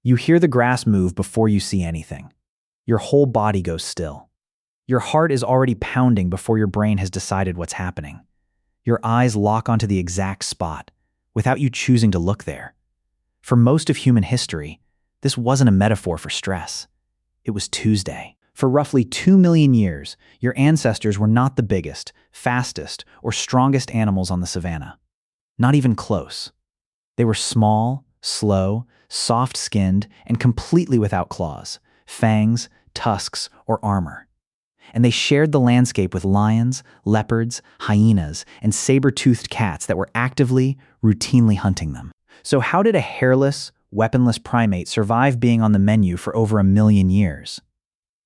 You hear the grass move before you see anything. Your whole body goes still. Your heart is already pounding before your brain has decided what's happening. Your eyes lock onto the exact spot, without you choosing to look there. For most of human history, this wasn't a metaphor for stress. It was Tuesday. For roughly 2 million years, your ancestors were not the biggest, fastest, or strongest animals on the savanna. Not even close. They were small, slow, soft-skinned, and completely without claws, fangs, tusks, or armor. And they shared the landscape with lions, leopards, hyenas, and saber-toothed cats that were actively, routinely hunting them. So how did a hairless, weaponless primate survive being on the menu for over 1 million years?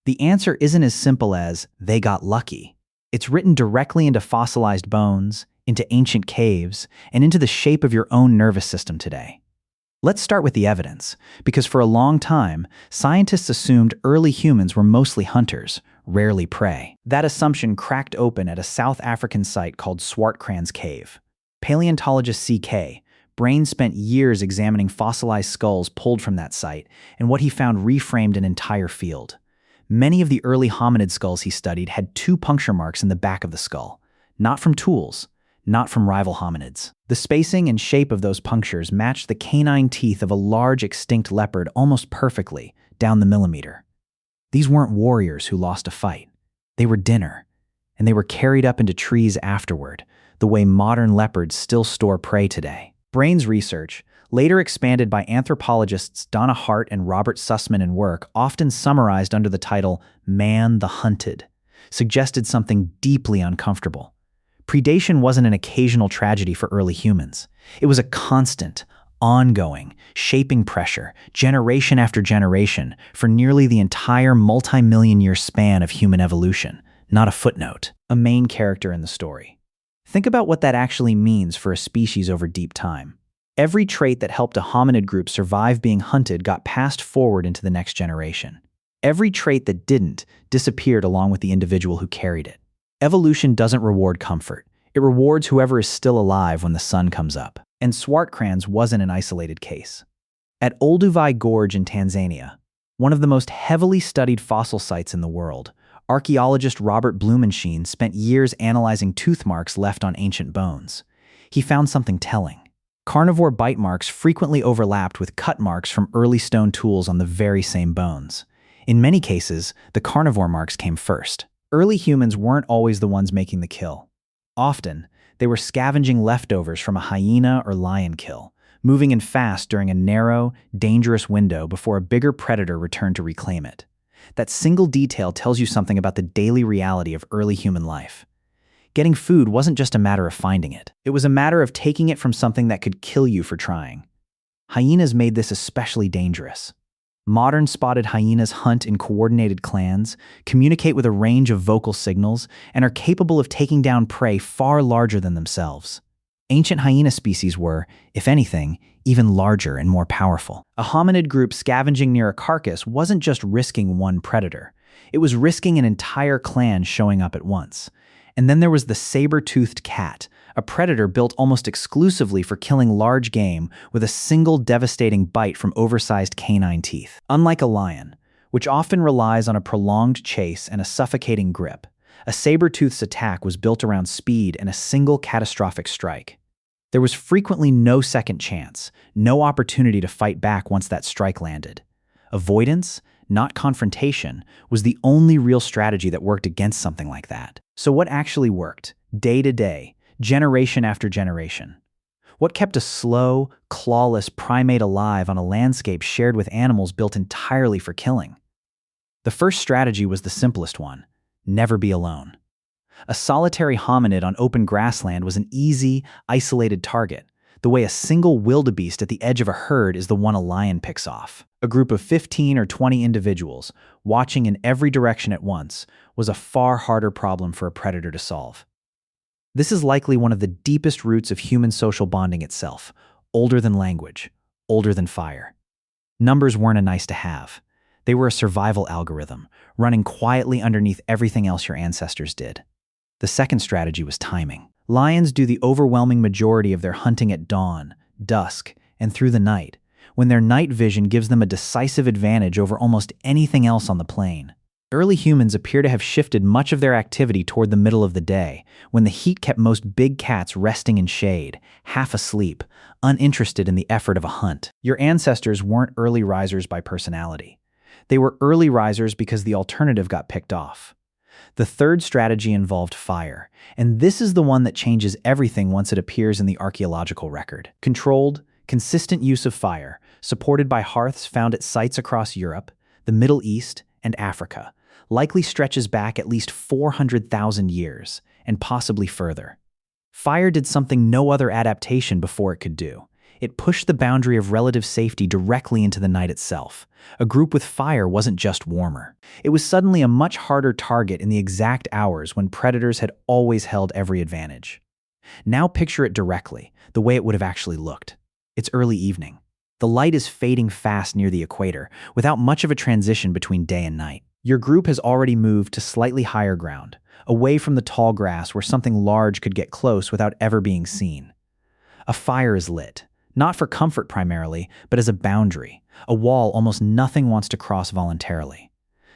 The answer isn't as simple as, they got lucky. It's written directly into fossilized bones, into ancient caves, and into the shape of your own nervous system today. Let's start with the evidence, because for a long time, scientists assumed early humans were mostly hunters, rarely prey. That assumption cracked open at a South African site called Swartkrans Cave. Paleontologist C.K. Brain spent years examining fossilized skulls pulled from that site, and what he found reframed an entire field. Many of the early hominid skulls he studied had 2 puncture marks in the back of the skull, not from tools, not from rival hominids. The spacing and shape of those punctures matched the canine teeth of a large extinct leopard almost perfectly, down the millimeter. These weren't warriors who lost a fight. They were dinner, and they were carried up into trees afterward, the way modern leopards still store prey today. Brains research, later expanded by anthropologists Donna Hart and Robert Sussman in work often summarized under the title "Man the Hunted," suggested something deeply uncomfortable. Predation wasn't an occasional tragedy for early humans. It was a constant, ongoing, shaping pressure, generation after generation, for nearly the entire multi-million-year span of human evolution, not a footnote, a main character in the story. Think about what that actually means for a species over deep time. Every trait that helped a hominid group survive being hunted got passed forward into the next generation. Every trait that didn't disappeared along with the individual who carried it. Evolution doesn't reward comfort. It rewards whoever is still alive when the sun comes up. And Swartkrans wasn't an isolated case. At Olduvai Gorge in Tanzania, one of the most heavily studied fossil sites in the world, archaeologist Robert Blumenschein spent years analyzing tooth marks left on ancient bones. He found something telling. Carnivore bite marks frequently overlapped with cut marks from early stone tools on the very same bones. In many cases, the carnivore marks came first. Early humans weren't always the ones making the kill. Often, they were scavenging leftovers from a hyena or lion kill, moving in fast during a narrow, dangerous window before a bigger predator returned to reclaim it. That single detail tells you something about the daily reality of early human life. Getting food wasn't just a matter of finding it. It was a matter of taking it from something that could kill you for trying. Hyenas made this especially dangerous. Modern spotted hyenas hunt in coordinated clans, communicate with a range of vocal signals, and are capable of taking down prey far larger than themselves. Ancient hyena species were, if anything, even larger and more powerful. A hominid group scavenging near a carcass wasn't just risking one predator. It was risking an entire clan showing up at once. And then there was the saber-toothed cat, a predator built almost exclusively for killing large game with a single devastating bite from oversized canine teeth. Unlike a lion, which often relies on a prolonged chase and a suffocating grip, a saber-tooth's attack was built around speed and a single catastrophic strike. There was frequently no second chance, no opportunity to fight back once that strike landed. Avoidance, not confrontation, was the only real strategy that worked against something like that. So what actually worked, day to day, generation after generation? What kept a slow, clawless primate alive on a landscape shared with animals built entirely for killing? The first strategy was the simplest one: never be alone. A solitary hominid on open grassland was an easy, isolated target, the way a single wildebeest at the edge of a herd is the one a lion picks off. A group of 15 or 20 individuals, watching in every direction at once, was a far harder problem for a predator to solve. This is likely one of the deepest roots of human social bonding itself, older than language, older than fire. Numbers weren't a nice-to-have. They were a survival algorithm, running quietly underneath everything else your ancestors did. The second strategy was timing. Lions do the overwhelming majority of their hunting at dawn, dusk, and through the night, when their night vision gives them a decisive advantage over almost anything else on the plain. Early humans appear to have shifted much of their activity toward the middle of the day, when the heat kept most big cats resting in shade, half asleep, uninterested in the effort of a hunt. Your ancestors weren't early risers by personality. They were early risers because the alternative got picked off. The third strategy involved fire, and this is the one that changes everything once it appears in the archaeological record. Controlled, consistent use of fire, supported by hearths found at sites across Europe, the Middle East, and Africa, likely stretches back at least 400,000 years, and possibly further. Fire did something no other adaptation before it could do. It pushed the boundary of relative safety directly into the night itself. A group with fire wasn't just warmer. It was suddenly a much harder target in the exact hours when predators had always held every advantage. Now picture it directly, the way it would have actually looked. It's early evening. The light is fading fast near the equator, without much of a transition between day and night. Your group has already moved to slightly higher ground, away from the tall grass where something large could get close without ever being seen. A fire is lit, not for comfort primarily, but as a boundary, a wall almost nothing wants to cross voluntarily.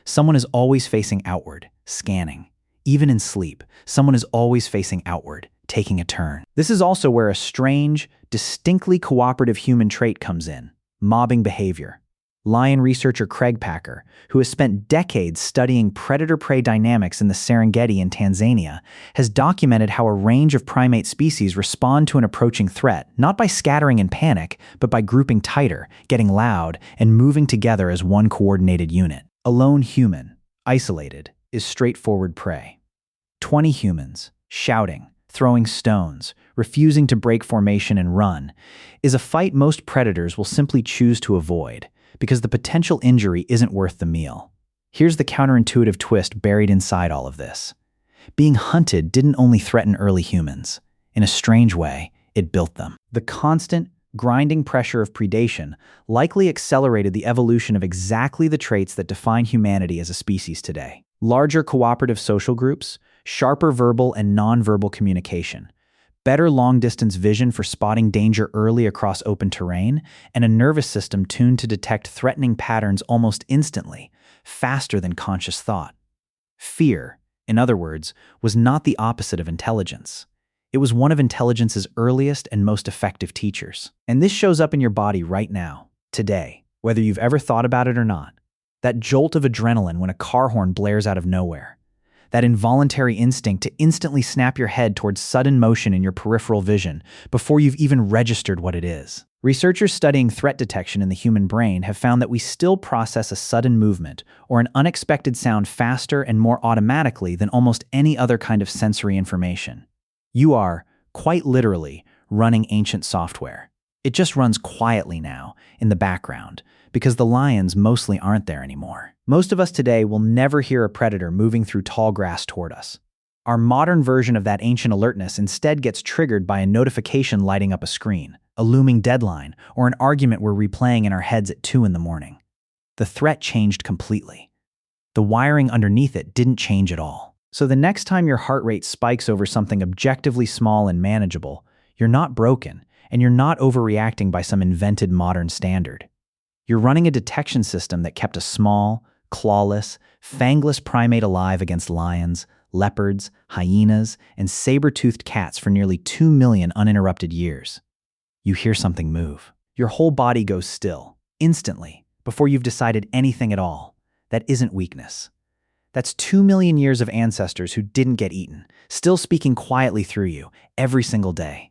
Someone is always facing outward, scanning. Even in sleep, someone is always facing outward, taking a turn. This is also where a strange, distinctly cooperative human trait comes in: mobbing behavior. Lion researcher Craig Packer, who has spent decades studying predator-prey dynamics in the Serengeti in Tanzania, has documented how a range of primate species respond to an approaching threat, not by scattering in panic, but by grouping tighter, getting loud, and moving together as one coordinated unit. A lone human, isolated, is straightforward prey. 20 humans, shouting, throwing stones, refusing to break formation and run, is a fight most predators will simply choose to avoid, because the potential injury isn't worth the meal. Here's the counterintuitive twist buried inside all of this. Being hunted didn't only threaten early humans. In a strange way, it built them. The constant, grinding pressure of predation likely accelerated the evolution of exactly the traits that define humanity as a species today. Larger cooperative social groups, sharper verbal and nonverbal communication, better long-distance vision for spotting danger early across open terrain, and a nervous system tuned to detect threatening patterns almost instantly, faster than conscious thought. Fear, in other words, was not the opposite of intelligence. It was one of intelligence's earliest and most effective teachers. And this shows up in your body right now, today, whether you've ever thought about it or not. That jolt of adrenaline when a car horn blares out of nowhere. That involuntary instinct to instantly snap your head towards sudden motion in your peripheral vision before you've even registered what it is. Researchers studying threat detection in the human brain have found that we still process a sudden movement or an unexpected sound faster and more automatically than almost any other kind of sensory information. You are, quite literally, running ancient software. It just runs quietly now, in the background, because the lions mostly aren't there anymore. Most of us today will never hear a predator moving through tall grass toward us. Our modern version of that ancient alertness instead gets triggered by a notification lighting up a screen, a looming deadline, or an argument we're replaying in our heads at 2 in the morning. The threat changed completely. The wiring underneath it didn't change at all. So the next time your heart rate spikes over something objectively small and manageable, you're not broken, and you're not overreacting by some invented modern standard. You're running a detection system that kept a small, clawless, fangless primate alive against lions, leopards, hyenas, and saber-toothed cats for nearly 2 million uninterrupted years. You hear something move. Your whole body goes still, instantly, before you've decided anything at all. That isn't weakness. That's 2 million years of ancestors who didn't get eaten, still speaking quietly through you, every single day.